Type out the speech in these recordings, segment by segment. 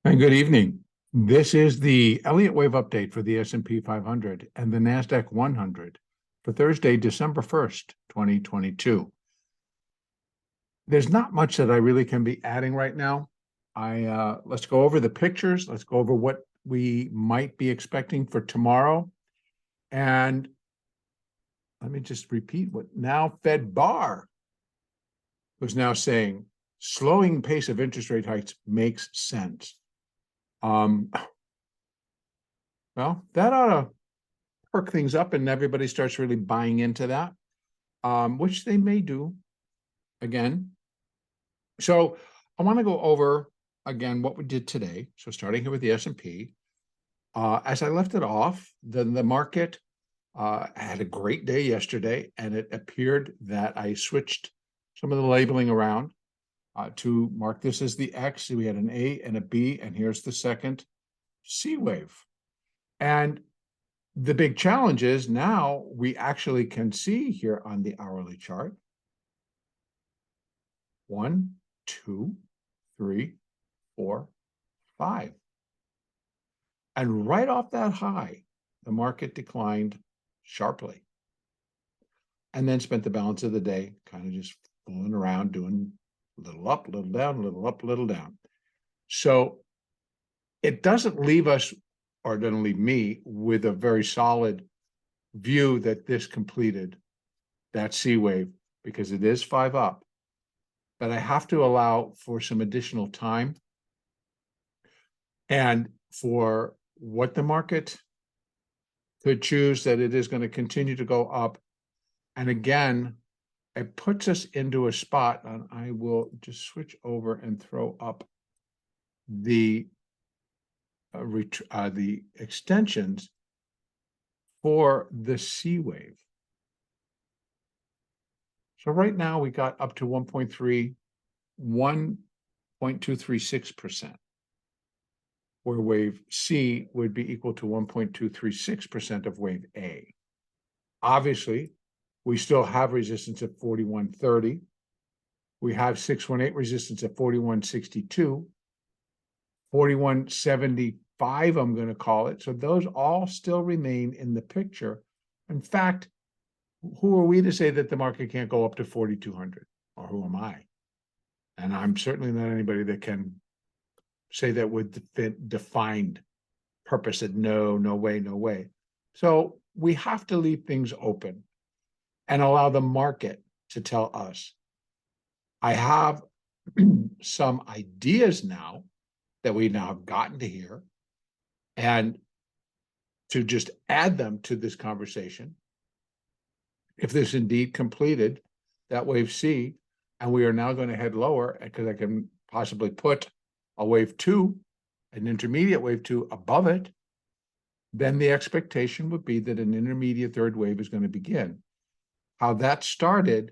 And good evening. This is the Elliott wave update for the S&P 500 and the NASDAQ 100 for Thursday, December 1st, 2022. There's not much that I really can be adding right now. Let's go over the pictures. Let's go over what we might be expecting for tomorrow. And let me just repeat what now Fed Bar was now saying, slowing pace of interest rate hikes makes sense. Well, that ought to perk things up and everybody starts really buying into that, which they may do again. So I want to go over again what we did today. So starting here with the S&P, as I left it off, the market had a great day yesterday, and it appeared that I switched some of the labeling around to mark this as the X. We had an A and a B, and here's the second C wave. And the big challenge is now we actually can see here on the hourly chart 1, 2, 3, 4, 5. And right off that high, the market declined sharply and then spent the balance of the day kind of just fooling around, doing a little up, a little down, a little up, a little down. So it doesn't leave us, or it doesn't leave me, with a very solid view that this completed that C wave, because it is 5 up. But I have to allow for some additional time and for what the market could choose, that it is going to continue to go up. And again, it puts us into a spot, and I will just switch over and throw up the extensions for the C wave. So right now we got up to 1.236%, where wave C would be equal to 1.236% of wave A. Obviously, we still have resistance at 41.30. We have 618 resistance at 41.62. 41.75, I'm going to call it. So those all still remain in the picture. In fact, who are we to say that the market can't go up to 4,200? Or who am I? And I'm certainly not anybody that can say that with defined purpose that no way, no way. So we have to leave things open and allow the market to tell us. I have some ideas now that we now have gotten to here, and to just add them to this conversation. If this indeed completed that wave C, and we are now going to head lower, because I can possibly put a wave 2, an intermediate wave 2 above it, then the expectation would be that an intermediate third wave is going to begin. How that started,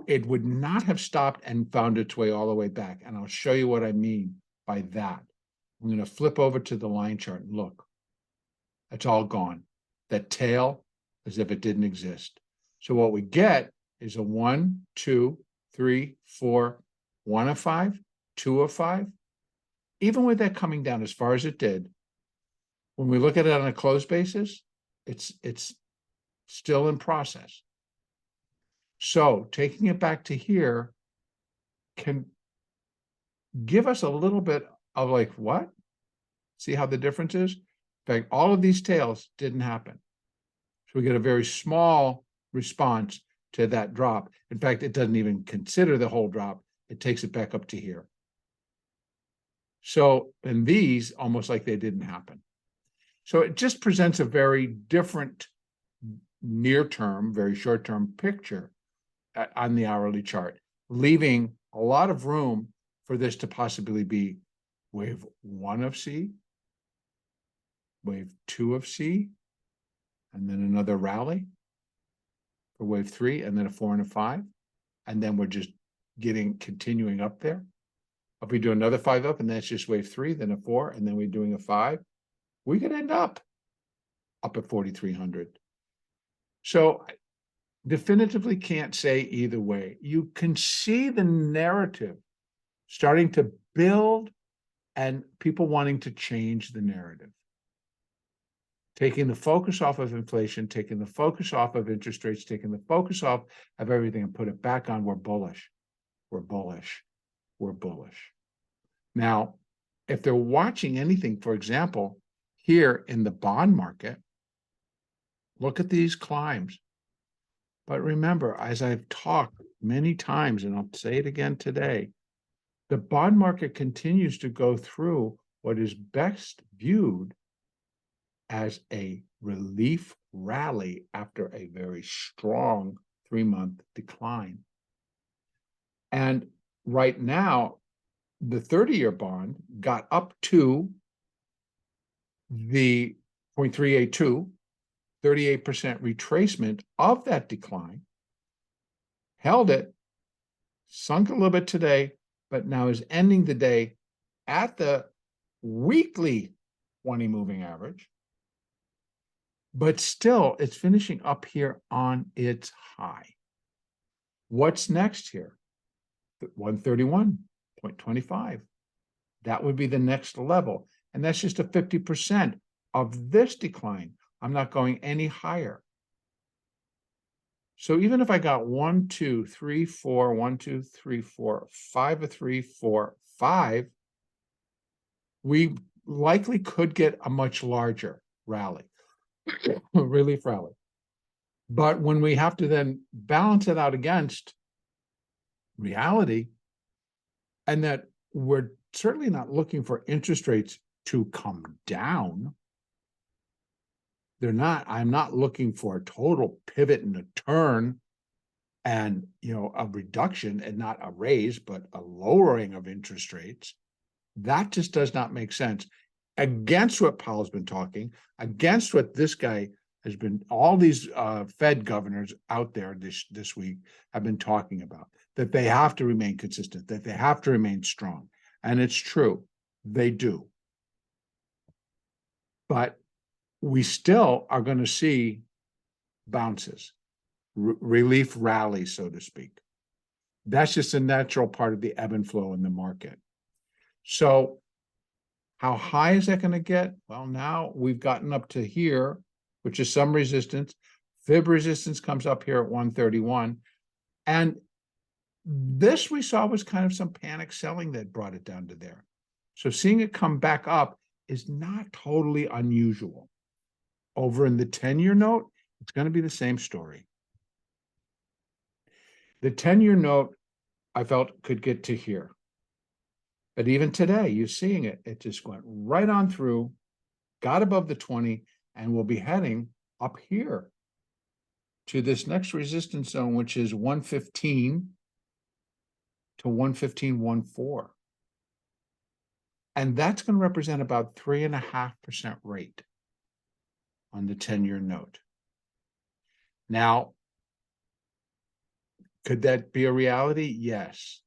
it would not have stopped and found its way all the way back. And I'll show you what I mean by that. I'm going to flip over to the line chart and look. It's all gone. That tail, as if it didn't exist. So what we get is a 1, 2, 3, 4, 1 of 5, 2 of 5. Even with that coming down as far as it did, when we look at it on a closed basis, it's still in process. So taking it back to here can give us a little bit of like, what? See how the difference is? In fact, all of these tails didn't happen. So we get a very small response to that drop. In fact, it doesn't even consider the whole drop. It takes it back up to here. So, and these almost like they didn't happen. So it just presents a very different near-term, very short-term picture on the hourly chart, leaving a lot of room for this to possibly be wave 1 of C, wave 2 of C, and then another rally for wave 3, and then a 4 and a 5. And then we're just continuing up there. If we do another 5 up, and that's just wave 3, then a 4, and then we're doing a 5, we could end up at 4,300. So definitively can't say either way. You can see the narrative starting to build and people wanting to change the narrative. Taking the focus off of inflation, taking the focus off of interest rates, taking the focus off of everything and put it back on we're bullish, we're bullish, we're bullish. Now, if they're watching anything, for example, here in the bond market, look at these climbs. But remember, as I've talked many times, and I'll say it again today, the bond market continues to go through what is best viewed as a relief rally after a very strong 3-month decline. And right now, the 30-year bond got up to the 0.382, 38% retracement of that decline, held it, sunk a little bit today, but now is ending the day at the weekly 20 moving average. But still, it's finishing up here on its high. What's next here? 131.25. That would be the next level. And that's just a 50% of this decline. I'm not going any higher. So even if I got 1, 2, 3, 4, 1, 2, 3, 4, 5 of 3, 4, 5, we likely could get a much larger rally. Relief rally. But when we have to then balance it out against reality, and that we're certainly not looking for interest rates to come down. I'm not looking for a total pivot and a turn and, a reduction and not a raise, but a lowering of interest rates. That just does not make sense. Against what Powell's been talking, against what this guy has been, all these Fed governors out there this week have been talking about, that they have to remain consistent, that they have to remain strong. And it's true, they do. But we still are going to see bounces, relief rallies, so to speak. That's just a natural part of the ebb and flow in the market. So how high is that going to get? Well, now we've gotten up to here, which is some resistance. Fib resistance comes up here at 131. And this we saw was kind of some panic selling that brought it down to there. So seeing it come back up is not totally unusual. Over in the 10-year note, it's going to be the same story. The 10-year note, I felt, could get to here. But even today, you're seeing it. It just went right on through, got above the 20, and will be heading up here to this next resistance zone, which is 115 to 115.14. And that's going to represent about 3.5% rate on the 10-year note. Now, could that be a reality? Yes.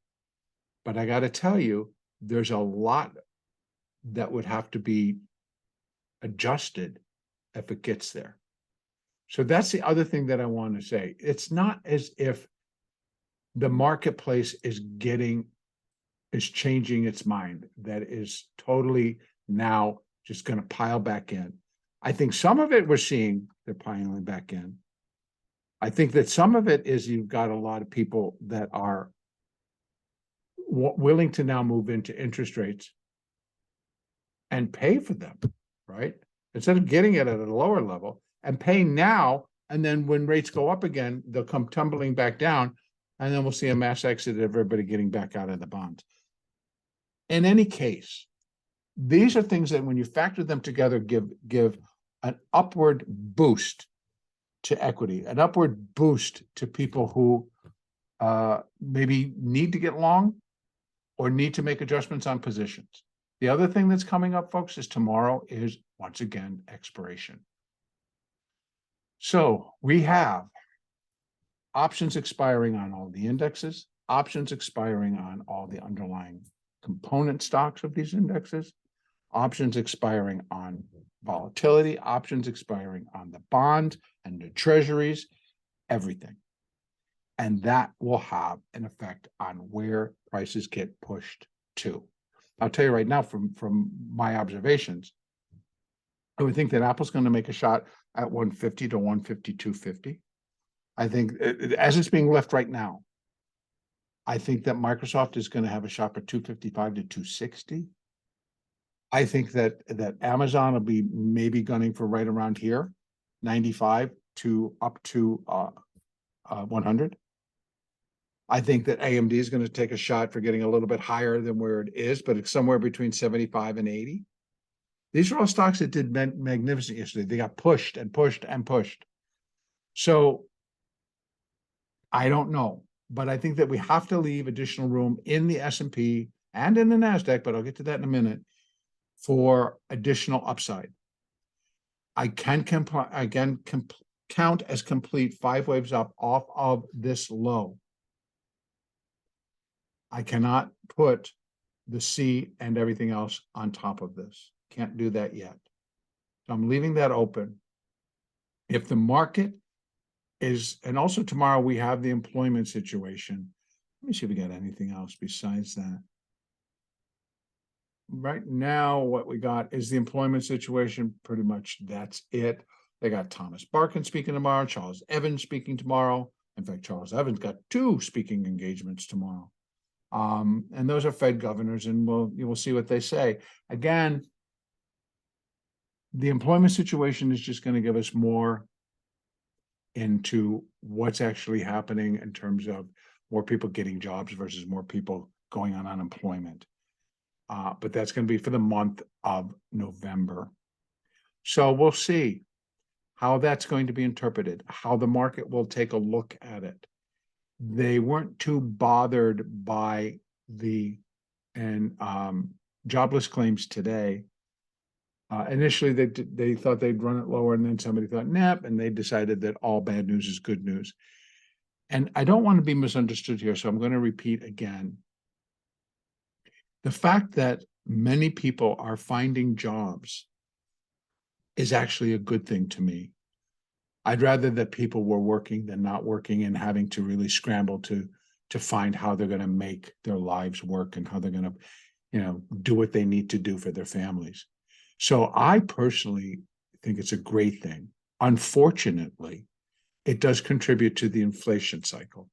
But I got to tell you, there's a lot that would have to be adjusted if it gets there. So that's the other thing that I want to say. It's not as if the marketplace is changing its mind, that is totally now just going to pile back in. I think some of it we're seeing they're piling back in. I think that some of it is you've got a lot of people that are willing to now move into interest rates and pay for them, right? Instead of getting it at a lower level and paying now, and then when rates go up again, they'll come tumbling back down, and then we'll see a mass exit of everybody getting back out of the bonds. In any case, these are things that when you factor them together, give an upward boost to equity, an upward boost to people who maybe need to get long or need to make adjustments on positions. The other thing that's coming up, folks, is tomorrow is, once again, expiration. So we have options expiring on all the indexes, options expiring on all the underlying component stocks of these indexes, options expiring on volatility, options expiring on the bond and the treasuries, everything. And that will have an effect on where prices get pushed to. I'll tell you right now from my observations, I would think that Apple's going to make a shot at 150 to 152.50. I think as it's being left right now, I think that Microsoft is going to have a shot for 255 to 260. I think that Amazon will be maybe gunning for right around here, 95 to up to 100. I think that AMD is going to take a shot for getting a little bit higher than where it is, but it's somewhere between 75 and 80. These are all stocks that did magnificent yesterday. They got pushed and pushed and pushed. So I don't know, but I think that we have to leave additional room in the S&P and in the NASDAQ, but I'll get to that in a minute, for additional upside. I can count as complete 5 waves up off of this low. I cannot put the C and everything else on top of this. Can't do that yet. So I'm leaving that open. If the market is, and also tomorrow we have the employment situation. Let me see if we got anything else besides that. Right now, what we got is the employment situation. Pretty much that's it. They got Thomas Barkin speaking tomorrow, Charles Evans speaking tomorrow. In fact, Charles Evans got 2 speaking engagements tomorrow. And those are Fed governors, and you will see what they say. Again, the employment situation is just going to give us more into what's actually happening in terms of more people getting jobs versus more people going on unemployment. But that's going to be for the month of November. So we'll see how that's going to be interpreted, how the market will take a look at it. They weren't too bothered by the jobless claims today. Initially, they thought they'd run it lower, and then somebody thought, nap, and they decided that all bad news is good news. And I don't want to be misunderstood here, so I'm going to repeat again. The fact that many people are finding jobs is actually a good thing to me. I'd rather that people were working than not working and having to really scramble to find how they're going to make their lives work and how they're going to, do what they need to do for their families. So I personally think it's a great thing. Unfortunately, it does contribute to the inflation cycle.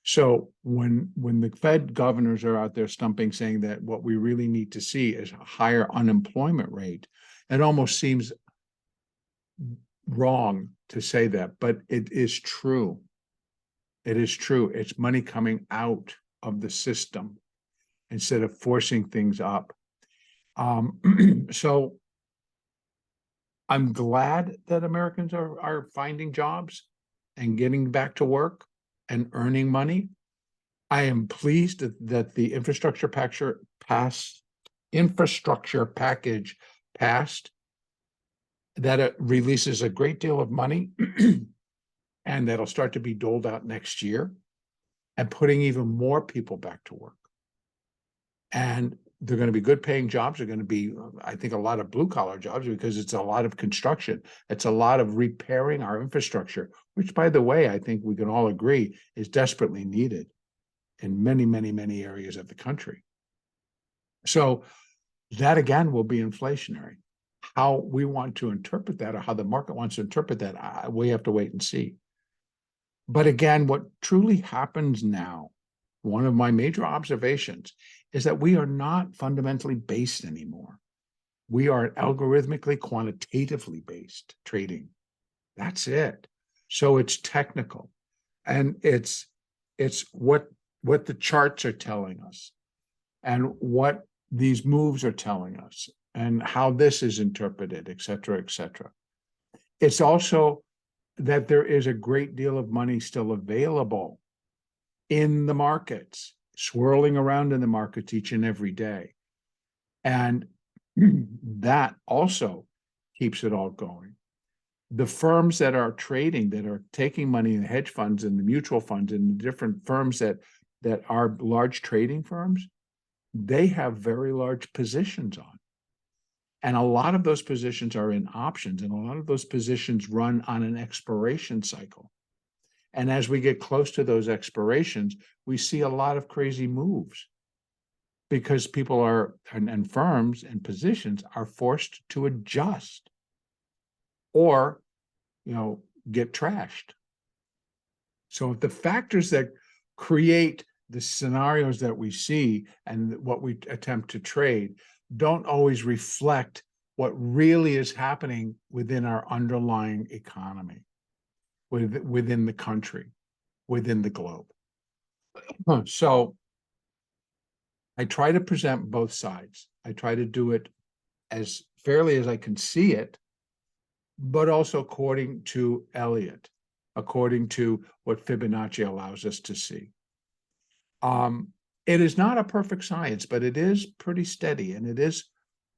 So when the Fed governors are out there stumping, saying that what we really need to see is a higher unemployment rate, it almost seems wrong to say that, but it is true. It is true. It's money coming out of the system instead of forcing things up. So I'm glad that Americans are finding jobs and getting back to work and earning money. I am pleased that the infrastructure package passed, that it releases a great deal of money and that'll start to be doled out next year and putting even more people back to work. And they're going to be good paying jobs. They're going to be, I think, a lot of blue collar jobs because it's a lot of construction. It's a lot of repairing our infrastructure, which, by the way, I think we can all agree is desperately needed in many, many, many areas of the country. So that, again, will be inflationary. How we want to interpret that or how the market wants to interpret that, we have to wait and see. But again, what truly happens now, one of my major observations is that we are not fundamentally based anymore. We are algorithmically, quantitatively based trading. That's it. So it's technical. And it's what the charts are telling us and what these moves are telling us and how this is interpreted, et cetera, et cetera. It's also that there is a great deal of money still available in the markets, swirling around in the markets each and every day. And that also keeps it all going. The firms that are trading, that are taking money in the hedge funds and the mutual funds and the different firms that are large trading firms, they have very large positions on. And a lot of those positions are in options, and a lot of those positions run on an expiration cycle. And as we get close to those expirations, we see a lot of crazy moves. because people are, and firms and positions are forced to adjust or, get trashed. So the factors that create the scenarios that we see and what we attempt to trade don't always reflect what really is happening within our underlying economy, within the country, within the globe. So I try to present both sides. I try to do it as fairly as I can see it, but also according to Elliott, according to what Fibonacci allows us to see. It is not a perfect science, but it is pretty steady. And it is,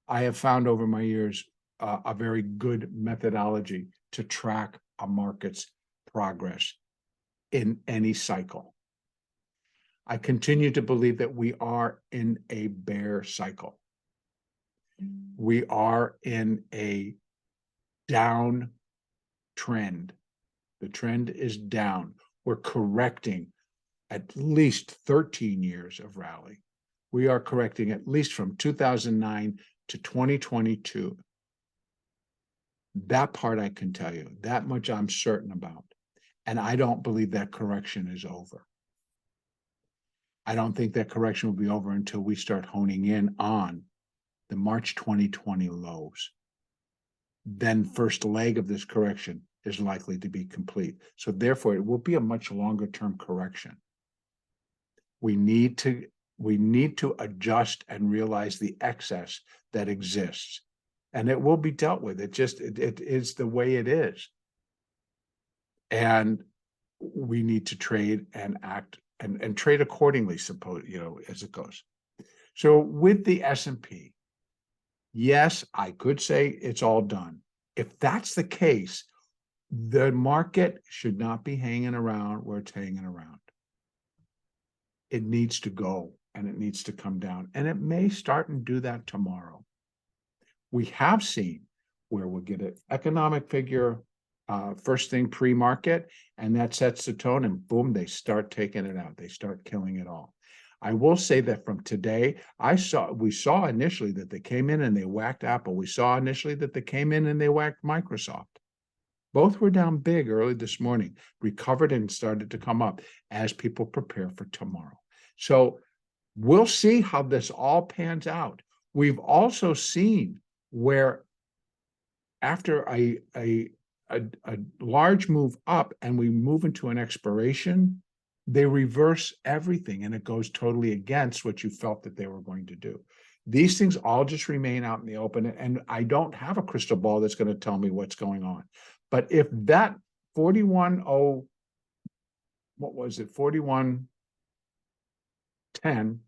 I have found over my years, a very good methodology to track a market's progress in any cycle. I continue to believe that we are in a bear cycle. We are in a down trend. The trend is down. We're correcting at least 13 years of rally. We are correcting at least from 2009 to 2022. That part I can tell you. That much I'm certain about. And I don't believe that correction is over. I don't think that correction will be over until we start honing in on the March 2020 lows. Then first leg of this correction is likely to be complete. So therefore, it will be a much longer term correction. We need to adjust and realize the excess that exists, and it will be dealt with. It is the way it is, and we need to trade and act and trade accordingly. As it goes. So with the S&P, yes, I could say it's all done. If that's the case, the market should not be hanging around where it's hanging around. It needs to go and it needs to come down. And it may start and do that tomorrow. We have seen where we'll get an economic figure first thing pre-market, and that sets the tone, and boom, they start taking it out. They start killing it all. I will say that from today, we saw initially that they came in and they whacked Apple. We saw initially that they came in and they whacked Microsoft. Both were down big early this morning, recovered and started to come up as people prepare for tomorrow. So we'll see how this all pans out. We've also seen where after a large move up and we move into an expiration, they reverse everything and it goes totally against what you felt that they were going to do. These things all just remain out in the open, and I don't have a crystal ball that's going to tell me what's going on. But if that 4110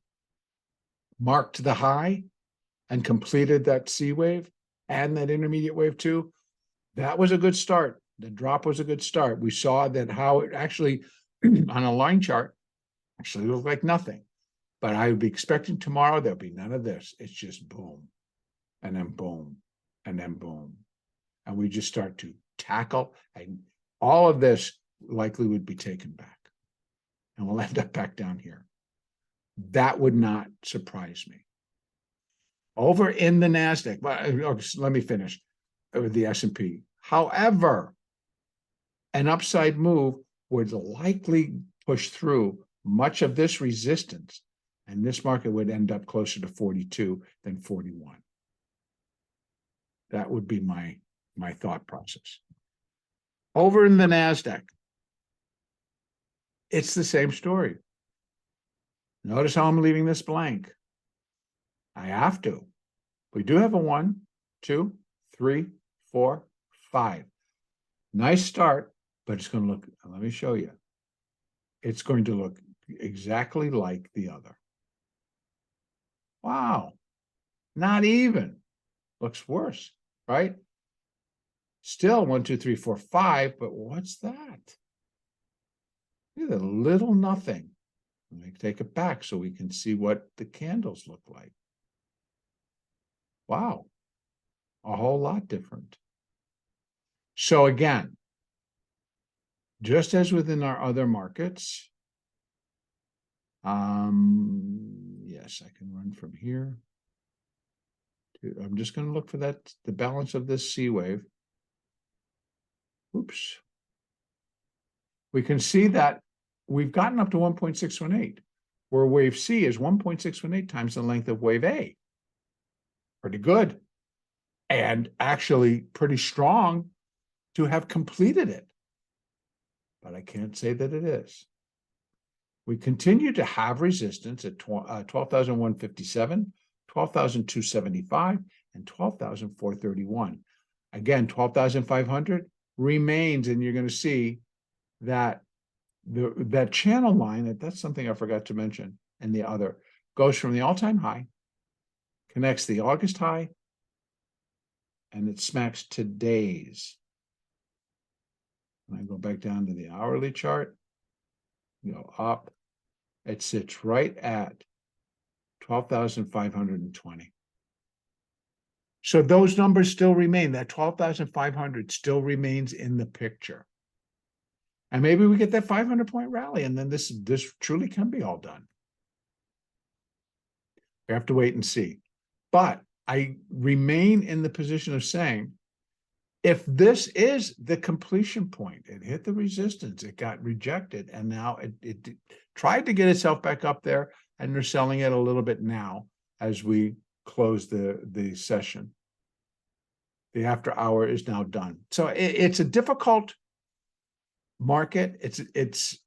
marked the high and completed that C wave and that intermediate wave too, that was a good start. The drop was a good start. We saw that how it actually, on a line chart, actually looked like nothing. But I would be expecting tomorrow there'll be none of this. It's just boom, and then boom, and then boom. And we just start to tackle, and all of this likely would be taken back. And we'll end up back down here. That would not surprise me. Over in the NASDAQ, let me finish with the S&P. However, an upside move would likely push through much of this resistance, and this market would end up closer to 42 than 41. That would be my thought process. Over in the NASDAQ, it's the same story. Notice how I'm leaving this blank. I have to. We do have a 1, 2, 3, 4, 5. Nice start, but it's going to look, let me show you. It's going to look exactly like the other. Wow. Not even. Looks worse, right? Still 1, 2, 3, 4, 5, but what's that? Look at the little nothing. Let me take it back so we can see what the candles look like. Wow. A whole lot different. So again, just as within our other markets, yeah, Yes, I can run from here. I'm just going to look for that, the balance of this C wave. Oops. We can see that we've gotten up to 1.618, where wave C is 1.618 times the length of wave A. Pretty good. And actually pretty strong to have completed it. But I can't say that it is. We continue to have resistance at 12,157, 12,275, and 12,431. Again, 12,500 remains, and you're going to see that that channel line, that's something I forgot to mention, and the other goes from the all-time high, connects the August high, and it smacks today's. And I go back down to the hourly chart, go up, it sits right at 12,520. So those numbers still remain. That 12,500 still remains in the picture. And maybe we get that 500-point rally, and then this truly can be all done. We have to wait and see. But I remain in the position of saying, if this is the completion point, it hit the resistance, it got rejected, and now it tried to get itself back up there, and they're selling it a little bit now as we close the session. The after hour is now done. So it's a difficult market. It's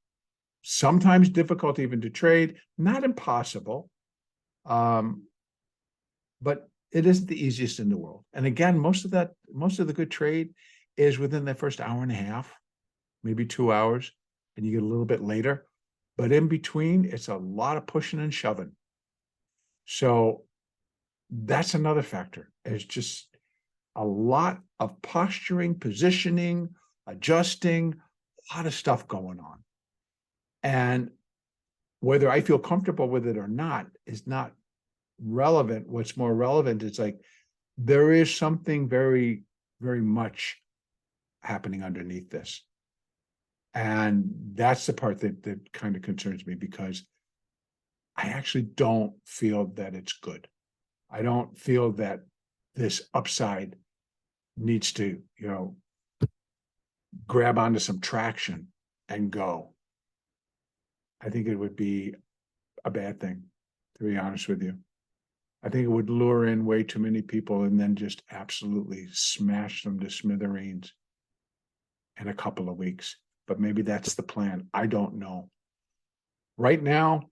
sometimes difficult even to trade, not impossible, but it isn't the easiest in the world. And again, most of the good trade is within the first hour and a half, maybe 2 hours, and you get a little bit later. But in between, it's a lot of pushing and shoving. So that's another factor. It's just a lot of posturing, positioning, adjusting, a lot of stuff going on. And whether I feel comfortable with it or not is not relevant. What's more relevant is like there is something very, very much happening underneath this. And that's the part that kind of concerns me, because I actually don't feel that it's good. I don't feel that this upside needs to, grab onto some traction and go. I think it would be a bad thing, to be honest with you. I think it would lure in way too many people and then just absolutely smash them to smithereens in a couple of weeks. But maybe that's the plan. I don't know. Right now,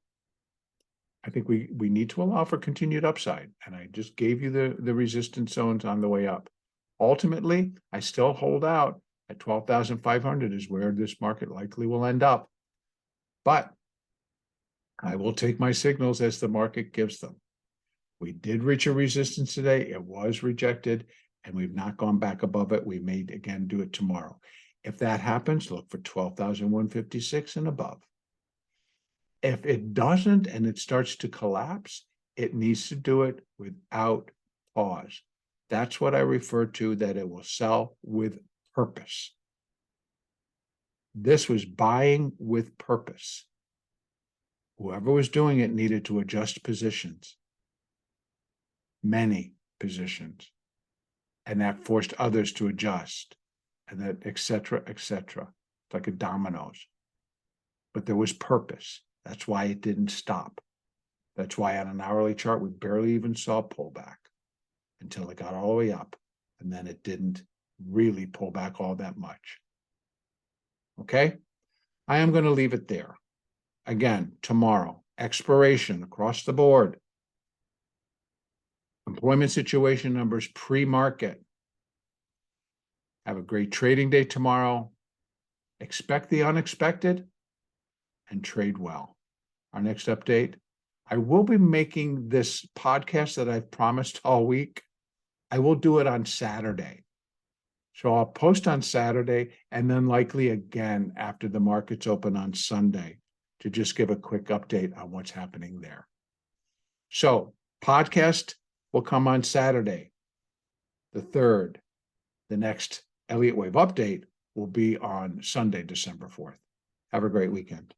I think we need to allow for continued upside. And I just gave you the resistance zones on the way up. Ultimately, I still hold out at 12,500 is where this market likely will end up. But I will take my signals as the market gives them. We did reach a resistance today. It was rejected, and we've not gone back above it. We may, again, do it tomorrow. If that happens, look for 12,156 and above. If it doesn't and it starts to collapse, it needs to do it without pause. That's what I refer to, that it will sell with purpose. This was buying with purpose. Whoever was doing it needed to adjust positions, many positions, and that forced others to adjust, and that et cetera, it's like a dominoes. But there was purpose. That's why it didn't stop. That's why on an hourly chart, we barely even saw a pullback until it got all the way up, and then it didn't really pull back all that much. Okay? I am going to leave it there. Again, tomorrow, expiration across the board. Employment situation numbers pre-market. Have a great trading day tomorrow. Expect the unexpected and trade well. Our next update, I will be making this podcast that I've promised all week. I will do it on Saturday. So I'll post on Saturday and then likely again after the markets open on Sunday to just give a quick update on what's happening there. So podcast will come on Saturday, the 3rd. The next Elliott Wave update will be on Sunday, December 4th. Have a great weekend.